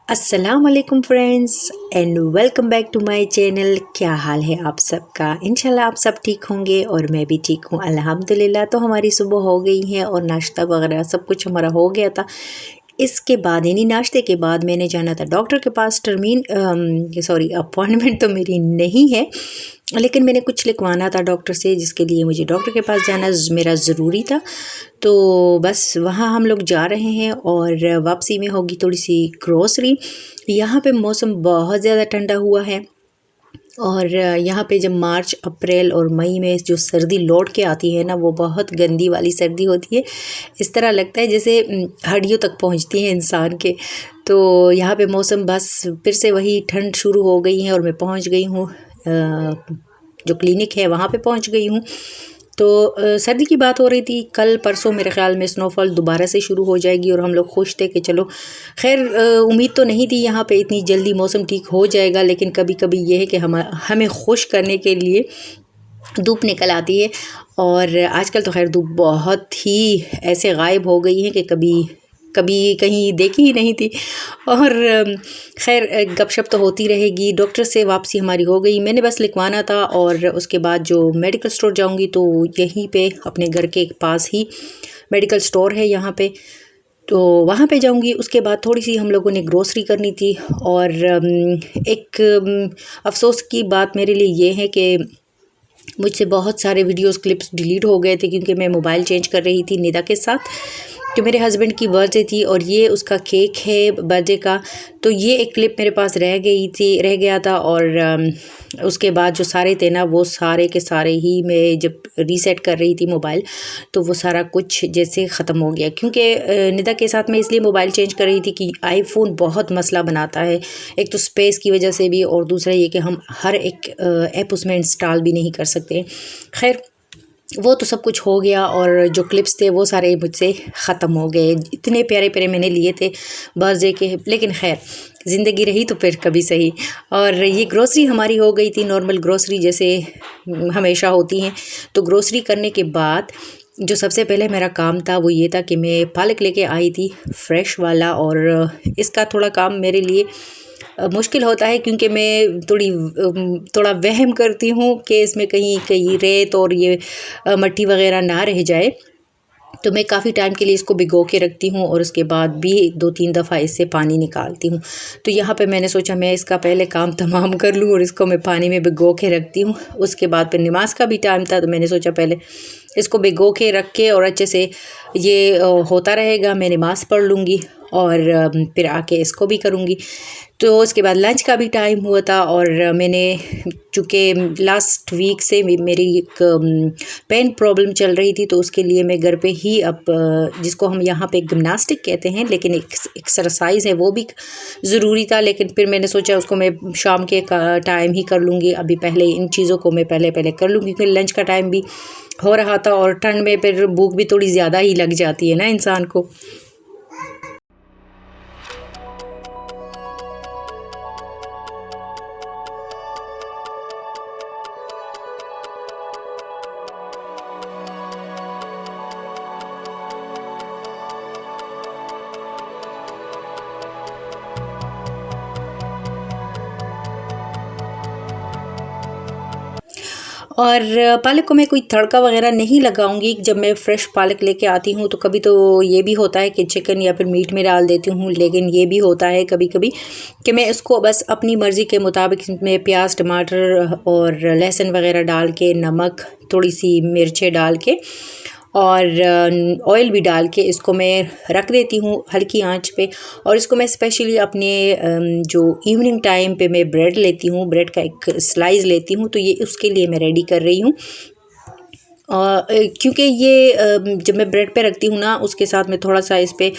अस्सलाम वालेकुम friends and welcome back to my channel. क्या हाल है आप सबका? इंशाल्लाह आप सब ठीक होंगे और मैं भी ठीक हूँ अल्हम्दुलिल्लाह। तो हमारी सुबह हो गई है और नाश्ता वगैरह सब कुछ हमारा हो गया था। इसके बाद यानी नाश्ते के बाद मैंने जाना था डॉक्टर के पास। अपॉइंटमेंट तो मेरी नहीं है, लेकिन मैंने कुछ लिखवाना था डॉक्टर से, जिसके लिए मुझे डॉक्टर के पास जाना मेरा ज़रूरी था। तो बस वहाँ हम लोग जा रहे हैं और वापसी में होगी थोड़ी सी ग्रोसरी। यहाँ पे मौसम बहुत ज़्यादा ठंडा हुआ है और यहाँ पे जब मार्च अप्रैल और मई में जो सर्दी लौट के आती है ना, वो बहुत गंदी वाली सर्दी होती है। इस तरह लगता है जैसे हड्डियों तक पहुँचती है इंसान के। तो यहाँ पे मौसम बस फिर से वही ठंड शुरू हो गई है और मैं पहुँच गई हूँ, जो क्लिनिक है वहाँ पे पहुँच गई हूँ। तो सर्दी की बात हो रही थी, कल परसों मेरे ख़्याल में स्नोफॉल दोबारा से शुरू हो जाएगी और हम लोग खुश थे कि चलो खैर, उम्मीद तो नहीं थी यहाँ पे इतनी जल्दी मौसम ठीक हो जाएगा, लेकिन कभी कभी ये है कि हमें खुश करने के लिए धूप निकल आती है। और आजकल तो खैर धूप बहुत ही ऐसे गायब हो गई है कि कभी कभी कहीं देखी ही नहीं थी। और खैर गपशप तो होती रहेगी। डॉक्टर से वापसी हमारी हो गई, मैंने बस लिखवाना था और उसके बाद जो मेडिकल स्टोर जाऊंगी तो यहीं पे अपने घर के पास ही मेडिकल स्टोर है यहाँ पे, तो वहाँ पे जाऊंगी। उसके बाद थोड़ी सी हम लोगों ने ग्रोसरी करनी थी। और एक अफसोस की बात मेरे लिए ये है कि मुझसे बहुत सारे वीडियोस क्लिप्स डिलीट हो गए थे, क्योंकि मैं मोबाइल चेंज कर रही थी निदा के साथ। तो मेरे हस्बैंड की बर्थडे थी और ये उसका केक है बर्थडे का, तो ये एक क्लिप मेरे पास रह गया था। और उसके बाद जो सारे थे ना, वो सारे के सारे ही मैं जब रीसेट कर रही थी मोबाइल, तो वो सारा कुछ जैसे ख़त्म हो गया। क्योंकि निदा के साथ मैं इसलिए मोबाइल चेंज कर रही थी कि आईफोन बहुत मसला बनाता है, एक तो स्पेस की वजह से भी, और दूसरा ये कि हम हर एक ऐप उसमें इंस्टॉल भी नहीं कर सकते। खैर वो तो सब कुछ हो गया और जो क्लिप्स थे वो सारे मुझसे ख़त्म हो गए। इतने प्यारे प्यारे मैंने लिए थे बर्थडे के, लेकिन खैर ज़िंदगी रही तो फिर कभी सही। और ये ग्रोसरी हमारी हो गई थी, नॉर्मल ग्रोसरी जैसे हमेशा होती हैं। तो ग्रोसरी करने के बाद जो सबसे पहले मेरा काम था वो ये था कि मैं पालक लेके आई थी फ्रेश वाला। और इसका थोड़ा काम मेरे लिए मुश्किल होता है, क्योंकि मैं थोड़ा वहम करती हूँ कि इसमें कहीं कहीं रेत और ये मट्टी वगैरह ना रह जाए। तो मैं काफ़ी टाइम के लिए इसको भिगो के रखती हूँ और उसके बाद भी 2-3 दफ़ा इससे पानी निकालती हूँ। तो यहाँ पे मैंने सोचा मैं इसका पहले काम तमाम कर लूँ और इसको मैं पानी में भिगो के रखती हूँ। उसके बाद फिर नमाज का भी टाइम था, तो मैंने सोचा पहले इसको भिगो के रख के और अच्छे से ये होता रहेगा, मैं नमाज पढ़ लूँगी और फिर आके इसको भी करूँगी। तो उसके बाद लंच का भी टाइम हुआ था और मैंने, चूँकि लास्ट वीक से मेरी एक पेन प्रॉब्लम चल रही थी, तो उसके लिए मैं घर पे ही अब जिसको हम यहाँ पे जिम्नास्टिक कहते हैं, लेकिन एक एक्सरसाइज है, वो भी ज़रूरी था। लेकिन फिर मैंने सोचा उसको मैं शाम के टाइम ही कर लूँगी। अभी पहले इन चीज़ों को मैं पहले कर लूँगी, क्योंकि लंच का टाइम भी हो रहा था और ठंड में फिर भूख भी थोड़ी ज़्यादा ही लग जाती है ना इंसान को। और पालक को मैं कोई तड़का वगैरह नहीं लगाऊंगी। जब मैं फ़्रेश पालक लेके आती हूँ तो कभी तो ये भी होता है कि चिकन या फिर मीट में डाल देती हूँ, लेकिन ये भी होता है कभी कभी कि मैं इसको बस अपनी मर्ज़ी के मुताबिक में प्याज टमाटर और लहसुन वगैरह डाल के, नमक, थोड़ी सी मिर्चें डाल के और ऑयल भी डाल के इसको मैं रख देती हूँ हल्की आंच पे। और इसको मैं स्पेशली अपने जो इवनिंग टाइम पे मैं ब्रेड लेती हूँ, ब्रेड का एक स्लाइस लेती हूँ, तो ये उसके लिए मैं रेडी कर रही हूँ। क्योंकि ये जब मैं ब्रेड पे रखती हूँ ना, उसके साथ में थोड़ा सा इस पर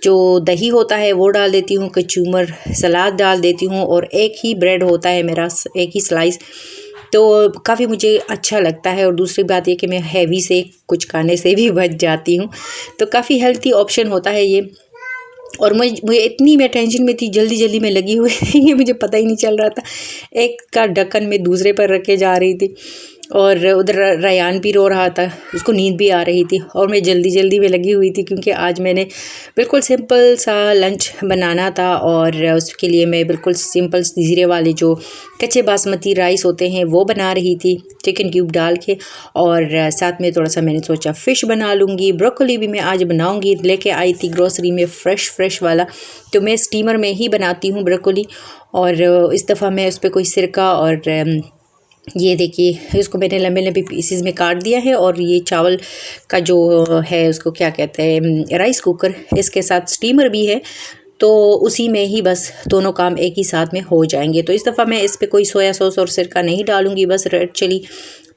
जो दही होता है वो डाल देती हूँ, कचूमर सलाद डाल देती हूँ, और एक ही ब्रेड होता है मेरा, एक ही स्लाइस, तो काफ़ी मुझे अच्छा लगता है। और दूसरी बात ये कि मैं हैवी से कुछ खाने से भी बच जाती हूँ, तो काफ़ी हेल्थी ऑप्शन होता है ये। और मुझे इतनी मैं टेंशन में थी, जल्दी में लगी हुई थी, ये मुझे पता ही नहीं चल रहा था। एक का ढक्कन में दूसरे पर रखे जा रही थी। और उधर रयान भी रो रहा था, उसको नींद भी आ रही थी और मैं जल्दी जल्दी में लगी हुई थी क्योंकि आज मैंने बिल्कुल सिंपल सा लंच बनाना था और उसके लिए मैं बिल्कुल सिंपल ज़ीरे वाले जो कच्चे बासमती राइस होते हैं वो बना रही थी चिकन क्यूब डाल के। और साथ में थोड़ा सा मैंने सोचा फ़िश बना लूँगी। ब्रोकली भी मैं आज बनाऊँगी, लेके आई थी ग्रोसरी में फ्रेश वाला, तो मैं स्टीमर में ही बनाती हूँ ब्रोकली। और इस दफ़ा मैं उस पर कोई सिरका और ये देखिए इसको मैंने लंबे लंबे पीसेस में काट दिया है। और ये चावल का जो है उसको क्या कहते हैं, राइस कुकर, इसके साथ स्टीमर भी है, तो उसी में ही बस दोनों काम एक ही साथ में हो जाएंगे। तो इस दफ़ा मैं इस पर कोई सोया सॉस और सिरका नहीं डालूँगी, बस रेड चिली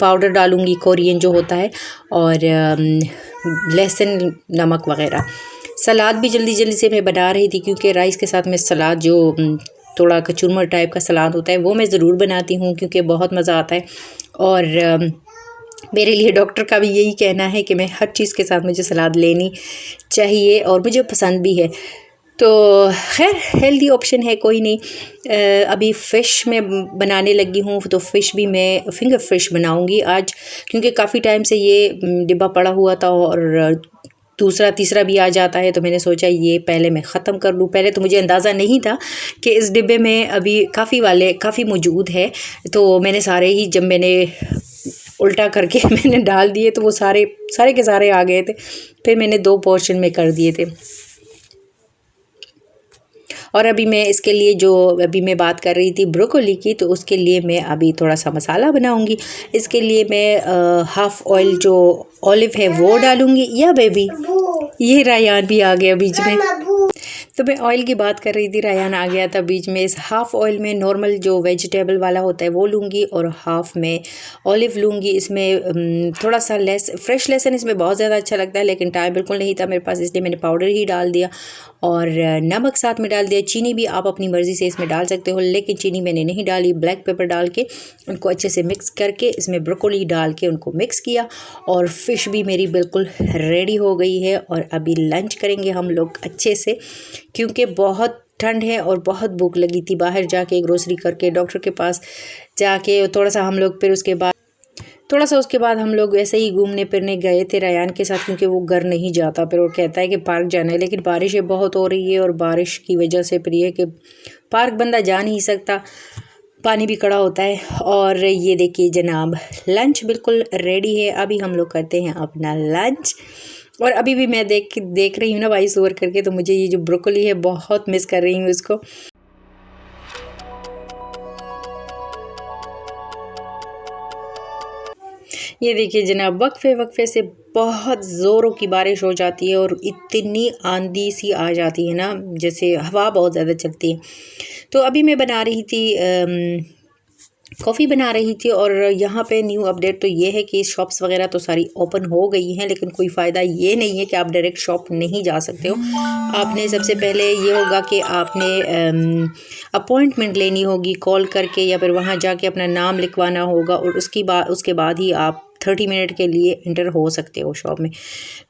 पाउडर डालूँगी, कोरियन जो होता है, और लहसुन नमक वगैरह। सलाद भी जल्दी जल्दी से मैं बना रही थी क्योंकि राइस के साथ में सलाद जो थोड़ा कचूरमर टाइप का सलाद होता है वो मैं ज़रूर बनाती हूँ क्योंकि बहुत मज़ा आता है। और मेरे लिए डॉक्टर का भी यही कहना है कि मैं हर चीज़ के साथ मुझे सलाद लेनी चाहिए और मुझे पसंद भी है। तो खैर हेल्दी ऑप्शन है, कोई नहीं। अभी फ़िश में बनाने लगी हूँ, तो फ़िश भी मैं फिंगर फ़िश बनाऊँगी आज क्योंकि काफ़ी टाइम से ये डिब्बा पड़ा हुआ था और दूसरा तीसरा भी आ जाता है, तो मैंने सोचा ये पहले मैं ख़त्म कर लूँ। पहले तो मुझे अंदाज़ा नहीं था कि इस डिब्बे में अभी काफ़ी मौजूद है, तो मैंने सारे ही जब मैंने उल्टा करके मैंने डाल दिए तो वो सारे के सारे आ गए थे। फिर मैंने 2 पोर्शन में कर दिए थे। और अभी मैं इसके लिए जो अभी मैं बात कर रही थी ब्रोकोली की, तो उसके लिए मैं अभी थोड़ा सा मसाला बनाऊंगी। इसके लिए मैं हाफ़ ऑयल जो ऑलिव है वो डालूंगी। या बेबी, ये रायान भी आ गया बीच में, तो मैं ऑयल की बात कर रही थी, रायान आ गया था बीच में। इस हाफ़ ऑयल में नॉर्मल जो वेजिटेबल वाला होता है वो लूँगी और हाफ़ में ऑलिव लूँगी। इसमें थोड़ा सा फ्रेश लहसुन इसमें बहुत ज़्यादा अच्छा लगता है, लेकिन टाइम बिल्कुल नहीं था मेरे पास, इसलिए मैंने पाउडर ही डाल दिया और नमक साथ में डाल दिया। चीनी भी आप अपनी मर्ज़ी से इसमें डाल सकते हो, लेकिन चीनी मैंने नहीं डाली। ब्लैक पेपर डाल के उनको अच्छे से मिक्स करके इसमें ब्रोकोली डाल के उनको मिक्स किया और फ़िश भी मेरी बिल्कुल रेडी हो गई है। और अभी लंच करेंगे हम लोग अच्छे से क्योंकि बहुत ठंड है और बहुत भूख लगी थी। बाहर जाके ग्रोसरी करके डॉक्टर के पास जाके थोड़ा सा हम लोग, फिर उसके बाद हम लोग ऐसे ही घूमने फिरने गए थे रायान के साथ क्योंकि वो घर नहीं जाता, फिर वो कहता है कि पार्क जाना है, लेकिन बारिशें बहुत हो रही है और बारिश की वजह से फिर ये कि पार्क बंदा जा नहीं सकता, पानी भी खड़ा होता है। और ये देखिए जनाब, लंच बिल्कुल रेडी है। अभी हम लोग करते हैं अपना लंच। और अभी भी मैं देख रही हूँ ना वॉइस ओवर करके, तो मुझे ये जो ब्रोकोली है बहुत मिस कर रही हूँ इसको। ये देखिए जनाब, वक्फे से बहुत ज़ोरों की बारिश हो जाती है और इतनी आंधी सी आ जाती है ना, जैसे हवा बहुत ज़्यादा चलती है। तो अभी मैं बना रही थी कॉफ़ी बना रही थी। और यहाँ पे न्यू अपडेट तो ये है कि शॉप्स वगैरह तो सारी ओपन हो गई हैं, लेकिन कोई फ़ायदा ये नहीं है कि आप डायरेक्ट शॉप नहीं जा सकते हो। आपने सबसे पहले ये होगा कि आपने अपॉइंटमेंट लेनी होगी कॉल करके, या फिर वहाँ जाके अपना नाम लिखवाना होगा और उसके बाद ही आप 30 मिनट के लिए इंटर हो सकते हो शॉप में।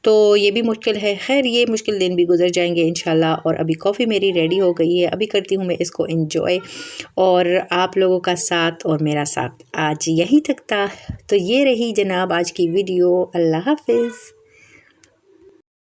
तो ये भी मुश्किल है। खैर ये मुश्किल दिन भी गुजर जाएंगे इंशाल्लाह। और अभी कॉफ़ी मेरी रेडी हो गई है, अभी करती हूँ मैं इसको एंजॉय। और आप लोगों का साथ और मेरा साथ आज यहीं तक था। तो ये रही जनाब आज की वीडियो। अल्लाह हाफिज़।